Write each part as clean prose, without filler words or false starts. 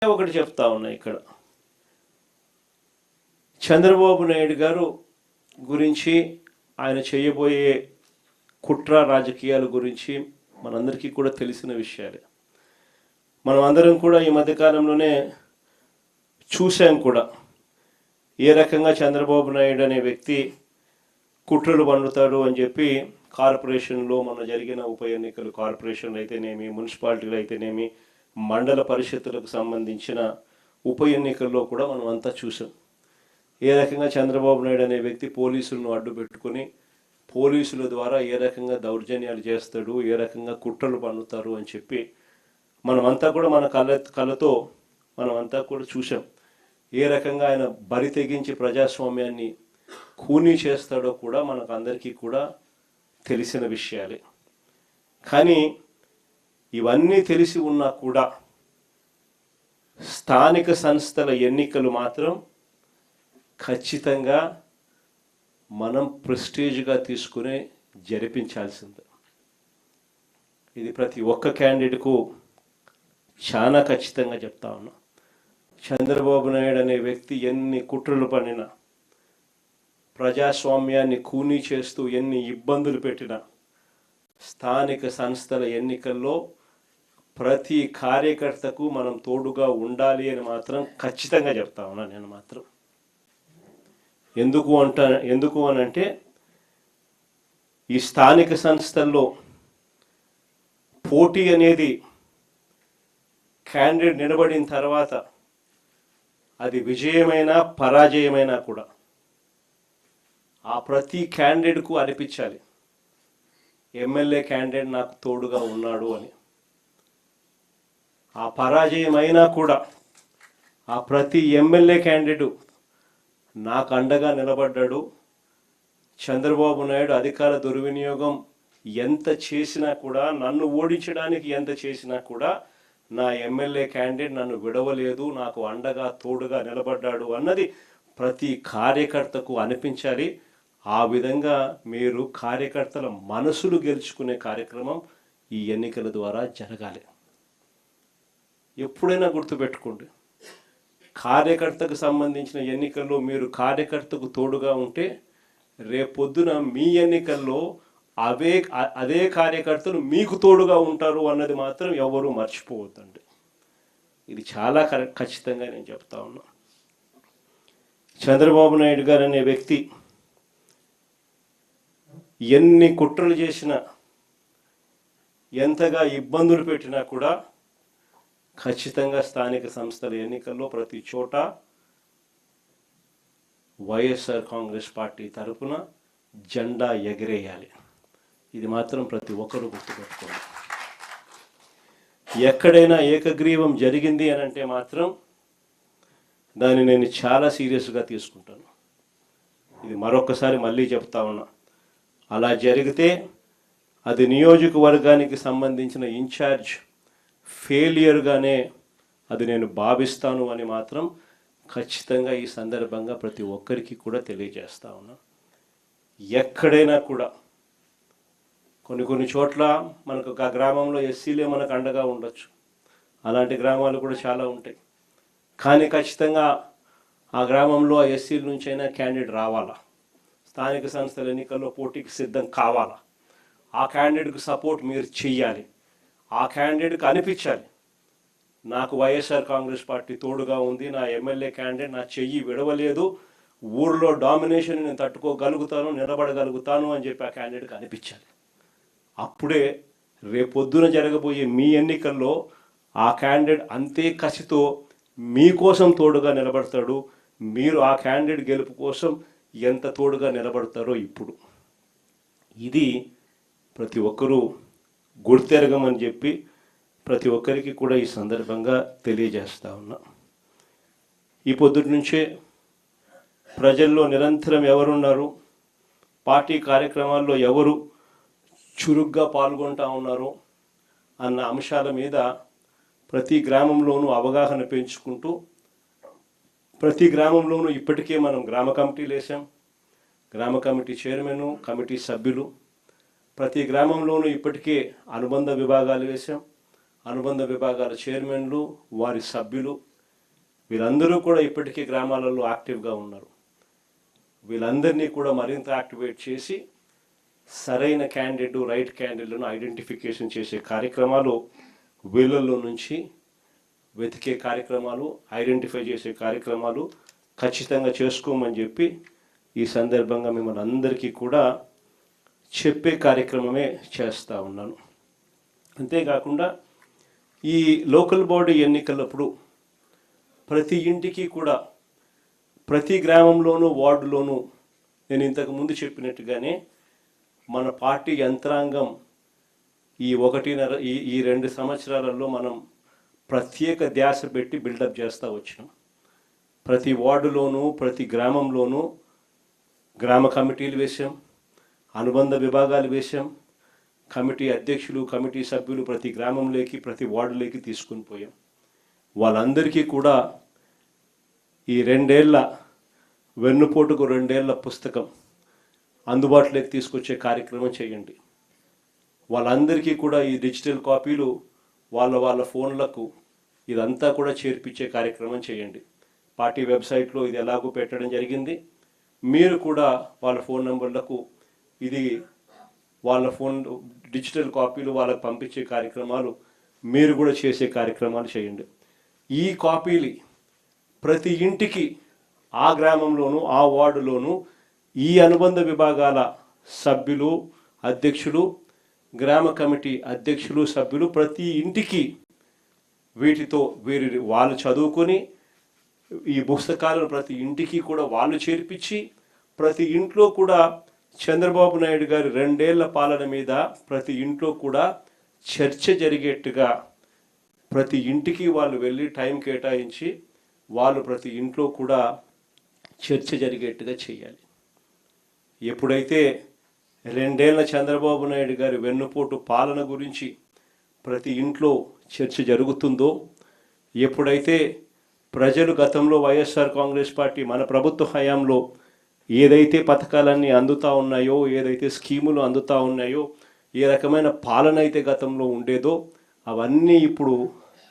ఒకటి చెప్తా ఉన్నా, ఇక్కడ చంద్రబాబు నాయుడు గారు గురించి, ఆయన చేయబోయే కుట్ర రాజకీయాల గురించి మనందరికీ కూడా తెలిసిన విషయాలే. మనం అందరం కూడా ఈ మధ్యకాలంలోనే చూసాం కూడా ఏ రకంగా చంద్రబాబు నాయుడు అనే వ్యక్తి కుట్రలు పండుతాడు అని చెప్పి కార్పొరేషన్లో మన జరిగిన ఉప ఎన్నికలు, కార్పొరేషన్లు అయితేనేమి, మున్సిపాలిటీలు అయితేనేమి, మండల పరిషత్తులకు సంబంధించిన ఉప ఎన్నికల్లో కూడా మనం అంతా చూసాం. ఏ రకంగా చంద్రబాబు నాయుడు అనే వ్యక్తి పోలీసులను అడ్డు పెట్టుకుని పోలీసుల ద్వారా ఏ రకంగా దౌర్జన్యాలు చేస్తాడు, ఏ రకంగా కుట్రలు పన్నుతారు అని చెప్పి మనమంతా కూడా మన కళ్ళతో మనమంతా కూడా చూసాం. ఏ రకంగా ఆయన బరి తెగించి ప్రజాస్వామ్యాన్ని ఖూనీ చేస్తాడో కూడా మనకు అందరికీ కూడా తెలిసిన విషయాలే. కానీ ఇవన్నీ తెలిసి ఉన్నా కూడా స్థానిక సంస్థల ఎన్నికలు మాత్రం ఖచ్చితంగా మనం ప్రెస్టీజ్గా తీసుకుని జరిపించాల్సిందే. ఇది ప్రతి ఒక్క క్యాండిడేట్కు చాలా ఖచ్చితంగా చెప్తా ఉన్నా. చంద్రబాబు నాయుడు అనే వ్యక్తి ఎన్ని కుట్రలు పడినా, ప్రజాస్వామ్యాన్ని ఖూనీ చేస్తూ ఎన్ని ఇబ్బందులు పెట్టినా, స్థానిక సంస్థల ఎన్నికల్లో ప్రతి కార్యకర్తకు మనం తోడుగా ఉండాలి అని మాత్రం ఖచ్చితంగా చెప్తా ఉన్నా. నేను మాత్రం ఎందుకు అనంటే ఈ స్థానిక సంస్థల్లో పోటీ అనేది క్యాండిడేట్ నిలబడిన తర్వాత అది విజయమైనా పరాజయమైనా కూడా ఆ ప్రతి క్యాండిడేట్కు అనిపించాలి, ఎమ్మెల్యే క్యాండిడేట్ నాకు తోడుగా ఉన్నాడు అని. ఆ పరాజయమైనా కూడా ఆ ప్రతి ఎమ్మెల్యే క్యాండిడేట్ నాకు అండగా నిలబడ్డాడు. చంద్రబాబు నాయుడు అధికార దుర్వినియోగం ఎంత చేసినా కూడా, నన్ను ఓడించడానికి ఎంత చేసినా కూడా నా ఎమ్మెల్యే క్యాండిడేట్ నన్ను విడవలేదు, నాకు అండగా తోడుగా నిలబడ్డాడు అన్నది ప్రతి కార్యకర్తకు అనిపించాలి. ఆ విధంగా మీరు కార్యకర్తల మనసులు గెలుచుకునే కార్యక్రమం ఈ ఎన్నికల ద్వారా జరగాలి. ఎప్పుడైనా గుర్తుపెట్టుకోండి, కార్యకర్తకు సంబంధించిన ఎన్నికల్లో మీరు కార్యకర్తకు తోడుగా ఉంటే రేపొద్దున మీ ఎన్నికల్లో అదే కార్యకర్తలు మీకు తోడుగా ఉంటారు అన్నది మాత్రం ఎవరు మర్చిపోవద్దండి. ఇది చాలా ఖచ్చితంగా నేను చెప్తా ఉన్నా. చంద్రబాబు నాయుడు గారు అనే వ్యక్తి ఎన్ని కుట్రలు చేసినా, ఎంతగా ఇబ్బందులు పెట్టినా కూడా ఖచ్చితంగా స్థానిక సంస్థల ఎన్నికల్లో ప్రతి చోట వైఎస్ఆర్ కాంగ్రెస్ పార్టీ తరఫున జెండా ఎగిరేయాలి. ఇది మాత్రం ప్రతి ఒక్కరూ గుర్తుపెట్టుకోవాలి. ఎక్కడైనా ఏకగ్రీవం జరిగింది అని అంటే మాత్రం దాన్ని నేను చాలా సీరియస్గా తీసుకుంటాను. ఇది మరొకసారి మళ్ళీ చెప్తా ఉన్నా. అలా జరిగితే అది నియోజకవర్గానికి సంబంధించిన ఇన్ఛార్జ్ ఫెయిలియర్గానే అది నేను భావిస్తాను అని మాత్రం ఖచ్చితంగా ఈ సందర్భంగా ప్రతి ఒక్కరికి కూడా తెలియజేస్తా ఉన్నా. ఎక్కడైనా కూడా కొన్ని చోట్ల మనకు ఒక గ్రామంలో ఎస్సీలే మనకు అండగా ఉండొచ్చు, అలాంటి గ్రామాలు కూడా చాలా ఉంటాయి. కానీ ఖచ్చితంగా ఆ గ్రామంలో ఆ ఎస్సీల నుంచి అయినా క్యాండిడేట్ రావాలా, స్థానిక సంస్థల ఎన్నికల్లో పోటీకి సిద్ధం కావాలా, ఆ క్యాండిడేట్కి సపోర్ట్ మీరు చెయ్యాలి. ఆ క్యాండిడేట్కి అనిపించాలి, నాకు వైఎస్ఆర్ కాంగ్రెస్ పార్టీ తోడుగా ఉంది, నా ఎమ్మెల్యే క్యాండిడేట్ నా చెయ్యి విడవలేదు, ఊర్లో డామినేషన్ నేను తట్టుకోగలుగుతాను, నిలబడగలుగుతాను అని చెప్పి ఆ క్యాండిడేట్కి అనిపించాలి. అప్పుడే రేపొద్దున జరగబోయే మీ ఎన్నికల్లో ఆ క్యాండిడేట్ అంతే కసితో మీకోసం తోడుగా నిలబడతాడు. మీరు ఆ క్యాండిడేట్ గెలుపు కోసం ఎంత తోడుగా నిలబడతారో ఇప్పుడు ఇది ప్రతి ఒక్కరూ గుర్తెరగమని చెప్పి ప్రతి ఒక్కరికి కూడా ఈ సందర్భంగా తెలియజేస్తా ఉన్నా. ఈ పొద్దుటి నుంచే ప్రజల్లో నిరంతరం ఎవరున్నారు, పార్టీ కార్యక్రమాల్లో ఎవరు చురుగ్గా పాల్గొంటూ ఉన్నారు అన్న అంశాల మీద ప్రతి గ్రామంలోనూ అవగాహన పెంచుకుంటూ, ప్రతి గ్రామంలోనూ ఇప్పటికే మనం గ్రామ కమిటీలు వేసాం, గ్రామ కమిటీ చైర్మన్, కమిటీ సభ్యులు, ప్రతి గ్రామంలోనూ ఇప్పటికే అనుబంధ విభాగాలు వేసాం, అనుబంధ విభాగాల చైర్మన్లు, వారి సభ్యులు వీళ్ళందరూ కూడా ఇప్పటికీ గ్రామాలలో యాక్టివ్గా ఉన్నారు. వీళ్ళందరినీ కూడా మరింత యాక్టివేట్ చేసి సరైన క్యాండిడేట్, రైట్ క్యాండిడేట్లను ఐడెంటిఫికేషన్ చేసే కార్యక్రమాలు, వీళ్ళల్లో నుంచి వెతికే కార్యక్రమాలు, ఐడెంటిఫై చేసే కార్యక్రమాలు ఖచ్చితంగా చేసుకోమని చెప్పి ఈ సందర్భంగా మిమ్మల్ని అందరికీ కూడా చెప్పే కార్యక్రమమే చేస్తూ ఉన్నాను. అంతేకాకుండా ఈ లోకల్ బాడీ ఎన్నికలప్పుడు ప్రతి ఇంటికి కూడా, ప్రతి గ్రామంలోనూ, వార్డులోనూ నేను ఇంతకు ముందు చెప్పినట్టుగానే మన పార్టీ యంత్రాంగం ఈ 2 సంవత్సరాలలో మనం ప్రత్యేక ధ్యాస పెట్టి బిల్డప్ చేస్తూ వచ్చినాం. ప్రతి వార్డులోనూ, ప్రతి గ్రామంలోనూ గ్రామ కమిటీలు వేశాం, అనుబంధ విభాగాలు వేశాం, కమిటీ అధ్యక్షులు, కమిటీ సభ్యులు ప్రతి గ్రామంలోకి, ప్రతి వార్డులోకి తీసుకుని పోయాం. వాళ్ళందరికీ కూడా ఈ 2 ఏళ్ల వెన్నుపోటుకు 2 ఏళ్ల పుస్తకం అందుబాటులోకి తీసుకొచ్చే కార్యక్రమం చేయండి. వాళ్ళందరికీ కూడా ఈ డిజిటల్ కాపీలు వాళ్ళ ఫోన్లకు ఇదంతా కూడా చేర్పించే కార్యక్రమం చేయండి. పార్టీ వెబ్సైట్లో ఇది ఎలాగో పెట్టడం జరిగింది. మీరు కూడా వాళ్ళ ఫోన్ నెంబర్లకు ఇది వాళ్ళ ఫోన్ డిజిటల్ కాపీలు వాళ్ళకు పంపించే కార్యక్రమాలు మీరు కూడా చేసే కార్యక్రమాలు చేయండి. ఈ కాపీలు ప్రతి ఇంటికి, ఆ గ్రామంలోనూ, ఆ వార్డులోనూ ఈ అనుబంధ విభాగాల సభ్యులు, అధ్యక్షులు, గ్రామ కమిటీ అధ్యక్షులు, సభ్యులు ప్రతి ఇంటికి వీటితో వాళ్ళు చదువుకొని ఈ పుస్తకాలను ప్రతి ఇంటికి కూడా వాళ్ళు చేర్పించి, ప్రతి ఇంట్లో కూడా చంద్రబాబు నాయుడు గారి 2 ఏళ్ల పాలన మీద ప్రతి ఇంట్లో కూడా చర్చ జరిగేట్టుగా, ప్రతి ఇంటికి వాళ్ళు వెళ్ళి టైం కేటాయించి వాళ్ళు ప్రతి ఇంట్లో కూడా చర్చ జరిగేట్టుగా చేయాలి. ఎప్పుడైతే 2 ఏళ్ల చంద్రబాబు నాయుడు గారి వెన్నుపోటు పాలన గురించి ప్రతి ఇంట్లో చర్చ జరుగుతుందో, ఎప్పుడైతే ప్రజలు గతంలో వైఎస్ఆర్ కాంగ్రెస్ పార్టీ మన ప్రభుత్వ హయాంలో ఏదైతే పథకాలన్నీ అందుతూ ఉన్నాయో, ఏదైతే స్కీములు అందుతూ ఉన్నాయో, ఏ రకమైన పాలన అయితే గతంలో ఉండేదో అవన్నీ ఇప్పుడు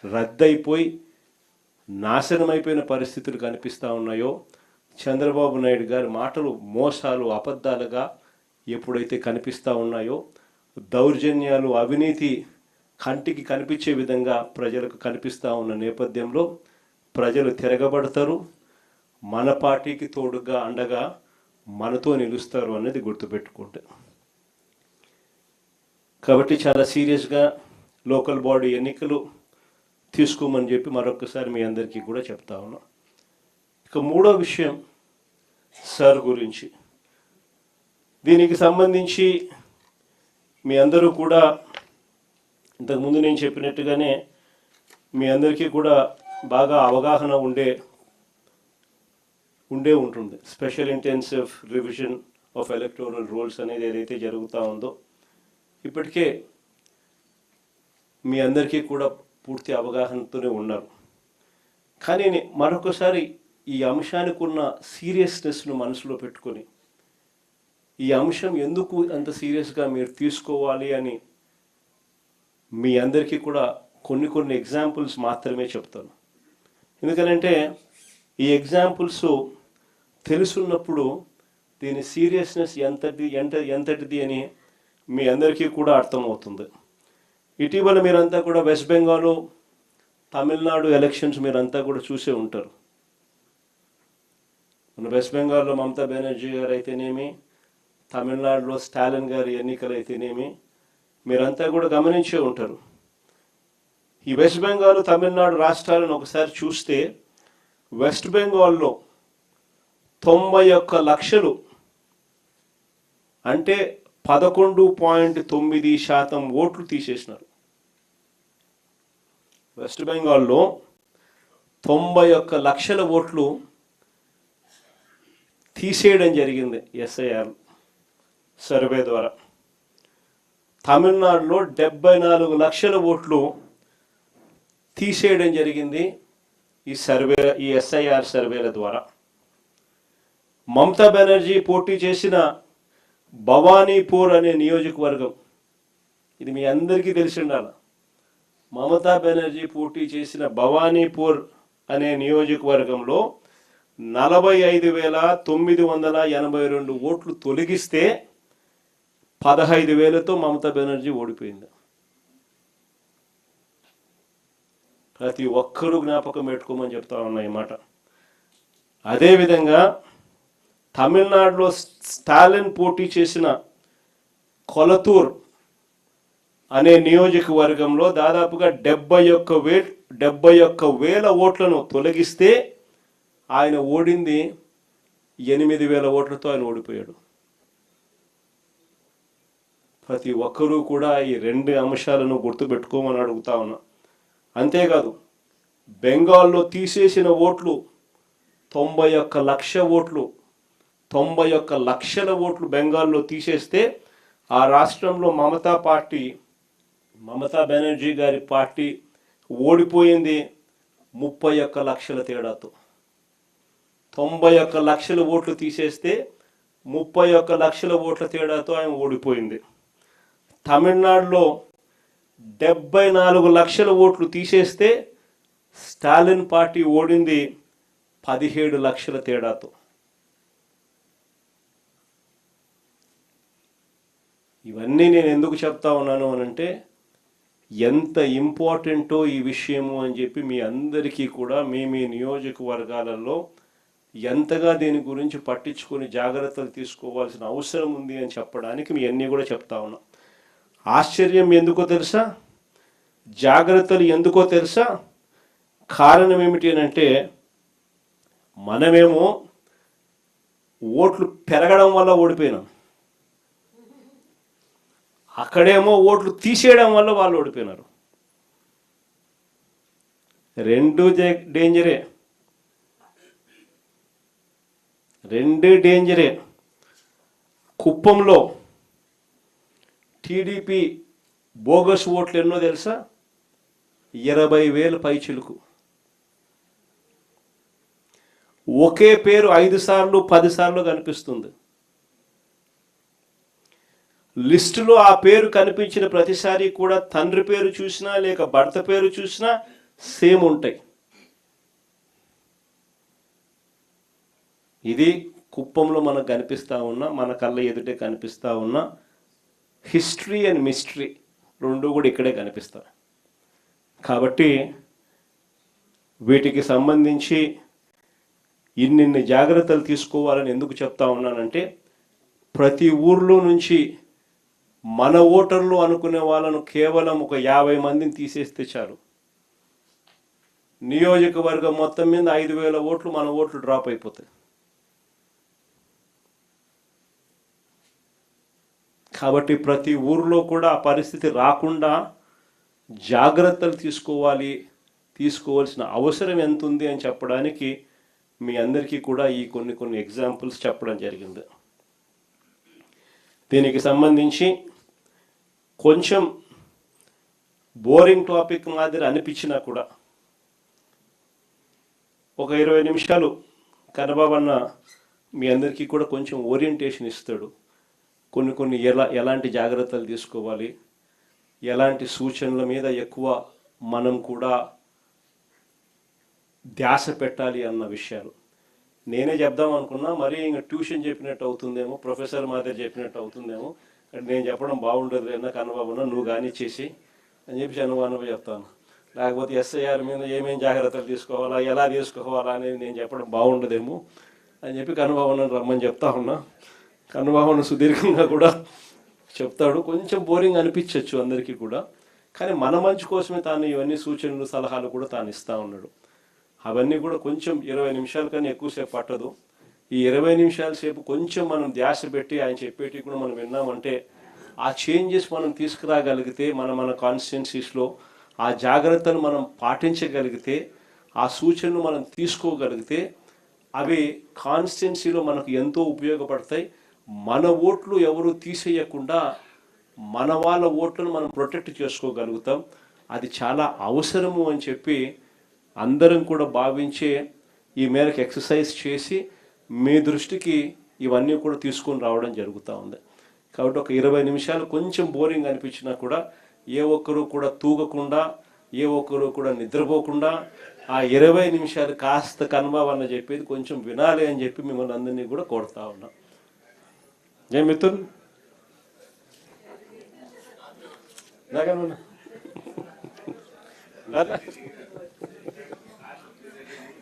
రద్దయిపోయి నాశనమైపోయిన పరిస్థితులు కనిపిస్తూ ఉన్నాయో, చంద్రబాబు నాయుడు గారి మాటలు మోసాలు, అబద్ధాలుగా ఎప్పుడైతే కనిపిస్తూ ఉన్నాయో, దౌర్జన్యాలు, అవినీతి కంటికి కనిపించే విధంగా ప్రజలకు కనిపిస్తూ ఉన్న నేపథ్యంలో ప్రజలు తిరగబడతారు. మన పార్టీకి తోడుగా, అండగా మనతో నిలుస్తారు అనేది గుర్తుపెట్టుకుంటే. కాబట్టి చాలా సీరియస్గా లోకల్ బాడీ ఎన్నికలు తీసుకోమని చెప్పి మరొకసారి మీ అందరికీ కూడా చెప్తా ఉన్నాం. ఇక 3వ విషయం సార్ గురించి. దీనికి సంబంధించి మీ అందరూ కూడా ఇంతకుముందు నేను చెప్పినట్టుగానే మీ అందరికీ కూడా బాగా అవగాహన ఉండే ఉంటుంది. Special intensive revision of electoral rolls అనేది ఏదైతే జరుగుతూ ఉందో ఇప్పటికే మీ అందరికీ కూడా పూర్తి అవగాహనతోనే ఉన్నారు. కానీ మరొకసారి ఈ అంశానికి ఉన్న సీరియస్నెస్ను మనసులో పెట్టుకొని, ఈ అంశం ఎందుకు అంత సీరియస్గా మీరు తీసుకోవాలి అని మీ అందరికీ కూడా కొన్ని ఎగ్జాంపుల్స్ మాత్రమే చెప్తాను. ఎందుకనంటే ఈ ఎగ్జాంపుల్స్ తెలుసున్నప్పుడు దీని సీరియస్నెస్ ఎంతటిది అని మీ అందరికీ కూడా అర్థమవుతుంది. ఇటీవల మీరంతా కూడా వెస్ట్ బెంగాల్, తమిళనాడు ఎలక్షన్స్ మీరంతా కూడా చూసే ఉంటారు. మన వెస్ట్ బెంగాల్లో మమతా బెనర్జీ గారు అయితేనేమి, తమిళనాడులో స్టాలిన్ గారి ఎన్నికలు అయితేనేమి మీరంతా కూడా గమనించే ఉంటారు. ఈ వెస్ట్ బెంగాల్, తమిళనాడు రాష్ట్రాలను ఒకసారి చూస్తే వెస్ట్ బెంగాల్లో 91 లక్షలు అంటే 11.9% ఓట్లు తీసేసినారు. వెస్ట్ బెంగాల్లో 91 లక్షల ఓట్లు తీసేయడం జరిగింది ఎస్ఐఆర్ సర్వే ద్వారా. తమిళనాడులో 74 లక్షల ఓట్లు తీసేయడం జరిగింది ఈ ఎస్ఐఆర్ సర్వేల ద్వారా. మమతా బెనర్జీ పోటీ చేసిన భవానీపూర్ అనే నియోజకవర్గం, ఇది మీ అందరికీ తెలిసి ఉండాలి. మమతా బెనర్జీ పోటీ చేసిన భవానీపూర్ అనే నియోజకవర్గంలో 45,982 ఓట్లు తొలగిస్తే 15,000తో మమతా బెనర్జీ ఓడిపోయింది. ప్రతి ఒక్కరూ జ్ఞాపకం పెట్టుకోమని చెప్తా ఉన్నా ఈ మాట. అదేవిధంగా తమిళనాడులో స్టాలిన్ పోటీ చేసిన కొలతూర్ అనే నియోజకవర్గంలో దాదాపుగా 71,000 ఓట్లను తొలగిస్తే ఆయన ఓడింది 8,000 ఓట్లతో ఆయన ఓడిపోయాడు. ప్రతి ఒక్కరూ కూడా ఈ రెండు అంశాలను గుర్తుపెట్టుకోమని అడుగుతా ఉన్నా. అంతేకాదు బెంగాల్లో తీసేసిన ఓట్లు 91 లక్ష ఓట్లు, 91 లక్షల ఓట్లు బెంగాల్లో తీసేస్తే ఆ రాష్ట్రంలో మమతా బెనర్జీ గారి పార్టీ ఓడిపోయింది 31 లక్షల తేడాతో. 91 లక్షల ఓట్లు తీసేస్తే 31 లక్షల ఓట్ల తేడాతో ఆయన ఓడిపోయింది. తమిళనాడులో 74 లక్షల ఓట్లు తీసేస్తే స్టాలిన్ పార్టీ ఓడింది 17 లక్షల తేడాతో. ఇవన్నీ నేను ఎందుకు చెప్తా ఉన్నాను అనంటే ఎంత ఇంపార్టెంటో ఈ విషయము అని చెప్పి మీ అందరికీ కూడా మీ నియోజకవర్గాలలో ఎంతగా దీని గురించి పట్టించుకొని జాగ్రత్తలు తీసుకోవాల్సిన అవసరం ఉంది అని చెప్పడానికి మీ అన్నీ కూడా చెప్తా ఉన్నా. ఆశ్చర్యం ఎందుకో తెలుసా, జాగ్రత్తలు ఎందుకో తెలుసా? కారణం ఏమిటి అని అంటే మనమేమో ఓట్లు పెరగడం వల్ల ఓడిపోయినాం, అక్కడేమో ఓట్లు తీసేయడం వల్ల వాళ్ళు ఓడిపోయినారు. రెండు డేంజరే. కుప్పంలో టీడీపీ బోగస్ ఓట్లు ఎన్నో తెలుసా? 20,000 పైచిలుకు. ఒకే పేరు 5 సార్లు 10 సార్లు కనిపిస్తుంది. లిస్టులో ఆ పేరు కనిపించిన ప్రతిసారి కూడా తండ్రి పేరు చూసినా లేక భర్త పేరు చూసినా సేమ్ ఉంటాయి. ఇది కుప్పంలో మనకు కనిపిస్తూ ఉన్న, మన కళ్ళ ఎదుటే కనిపిస్తూ ఉన్న హిస్టరీ అండ్ మిస్టరీ రెండు కూడా ఇక్కడే కనిపిస్తాయి. కాబట్టి వీటికి సంబంధించి ఇన్నిన్ని జాగ్రత్తలు తీసుకోవాలని ఎందుకు చెప్తా ఉన్నానంటే ప్రతి ఊర్లో నుంచి మన ఓటర్లు అనుకునే వాళ్ళను కేవలం ఒక 50 మందిని తీసేస్తే చాలు, నియోజకవర్గం మొత్తం మీద 5,000 ఓట్లు మన ఓట్లు డ్రాప్ అయిపోతాయి. కాబట్టి ప్రతి ఊరిలో కూడా ఆ పరిస్థితి రాకుండా జాగ్రత్తలు తీసుకోవాల్సిన అవసరం ఎంత ఉంది అని చెప్పడానికి మీ అందరికీ కూడా ఈ కొన్ని ఎగ్జాంపుల్స్ చెప్పడం జరిగింది. దీనికి సంబంధించి కొంచెం బోరింగ్ టాపిక్ మాదిరి అనిపించినా కూడా ఒక 20 నిమిషాలు కన్నబాబన్న మీ అందరికీ కూడా కొంచెం ఓరియంటేషన్ ఇస్తాడు. కొన్ని ఎలాంటి జాగ్రత్తలు తీసుకోవాలి, ఎలాంటి సూచనల మీద ఎక్కువ మనం కూడా ధ్యాస పెట్టాలి అన్న విషయాలు నేనే చెప్దాం అనుకున్నా. మరీ ఇంకా ట్యూషన్ చెప్పినట్టు అవుతుందేమో, ప్రొఫెసర్ మాదిరి చెప్పినట్టు అవుతుందేమో, నేను చెప్పడం బాగుండదు లేదా కన్నబాబున నువ్వు కానీ చేసి అని చెప్పి చంద్రబాబు చెప్తాను. లేకపోతే ఎస్ఐఆర్ మీద ఏమేం జాగ్రత్తలు తీసుకోవాలా, ఎలా తీసుకోవాలా అనేది నేను చెప్పడం బాగుండదేమో అని చెప్పి కన్నబాబును రమ్మని చెప్తా ఉన్నా. కన్నబాబును సుదీర్ఘంగా కూడా చెప్తాడు. కొంచెం బోరింగ్ అనిపించవచ్చు అందరికీ కూడా, కానీ మన మంచి కోసమే తాను ఇవన్నీ సూచనలు సలహాలు కూడా తాను ఇస్తూ ఉన్నాడు. అవన్నీ కూడా కొంచెం 20 నిమిషాల కన్నా ఎక్కువసేపు పట్టదు. ఈ 20 నిమిషాల సేపు కొంచెం మనం ధ్యాస పెట్టి ఆయన చెప్పేటి కూడా మనం విన్నామంటే ఆ చేంజెస్ మనం తీసుకురాగలిగితే మన కాన్స్టిట్యున్సీస్లో ఆ జాగ్రత్తలు మనం పాటించగలిగితే ఆ సూచనలు మనం తీసుకోగలిగితే అవి కాన్స్టిట్యున్సీలో మనకు ఎంతో ఉపయోగపడతాయి. మన ఓట్లు ఎవరు తీసేయకుండా మన వాళ్ళ ఓట్లను మనం ప్రొటెక్ట్ చేసుకోగలుగుతాం. అది చాలా అవసరము అని చెప్పి అందరం కూడా భావించే ఈ మేరకు ఎక్సర్సైజ్ చేసి మీ దృష్టికి ఇవన్నీ కూడా తీసుకొని రావడం జరుగుతూ ఉంది. కాబట్టి ఒక 20 నిమిషాలు కొంచెం బోరింగ్ అనిపించినా కూడా ఏ ఒక్కరూ కూడా తూగకుండా, ఏ ఒక్కరూ కూడా నిద్రపోకుండా ఆ 20 నిమిషాలు కాస్త కనుబావన్న చెప్పేది కొంచెం వినాలి అని చెప్పి మిమ్మల్ని అందరినీ కూడా కోరుతా ఉన్నా. ఏం మిత్రులు నాకన్నా